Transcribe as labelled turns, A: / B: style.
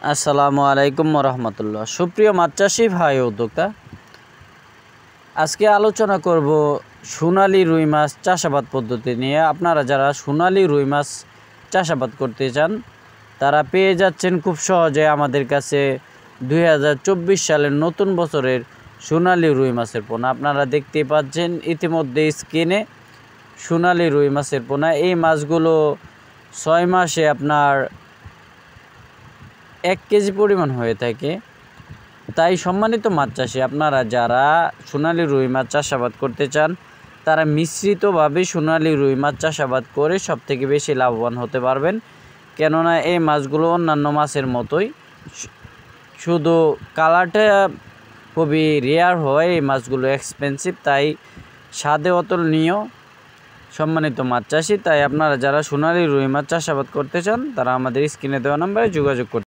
A: আসসালামু আলাইকুম রহমতুল্লাহ। সুপ্রিয় মাছ চাষি ভাই উদ্যোক্তা, আজকে আলোচনা করব সোনালী রুই মাছ চাষাবাদ পদ্ধতি নিয়ে। আপনারা যারা সোনালী রুই মাছ চাষাবাদ করতে চান তারা পেয়ে যাচ্ছেন খুব সহজে আমাদের কাছে 2024 সালের নতুন বছরের সোনালী রুই মাছের পোনা। আপনারা দেখতে পাচ্ছেন ইতিমধ্যে স্ক্রিনে সোনালী রুই মাছের পোনা। এই মাছগুলো 6 মাসে আপনার 1 কেজি পরিমাণ হয়ে থাকে। তাই সম্মানিত মাছ চাষি, আপনারা যারা সোনালী রুই মাছ চাষাবাদ করতে চান তারা মিশ্রিতভাবে সোনালী রুই মাছ চাষাবাদ করে সবথেকে বেশি লাভবান হতে পারবেন। কেননা এই মাছগুলো অন্যান্য মাছের মতোই, শুধু কালারটা খুবই রেয়ার হয়। এই মাছগুলো এক্সপেন্সিভ, তাই স্বাদে অতুলনীয়। সম্মানিত মাছ চাষি, তাই আপনারা যারা সোনালী রুই মাছ চাষাবাদ করতে চান তারা আমাদের স্ক্রিনে দেওয়া নম্বরে যোগাযোগ করতে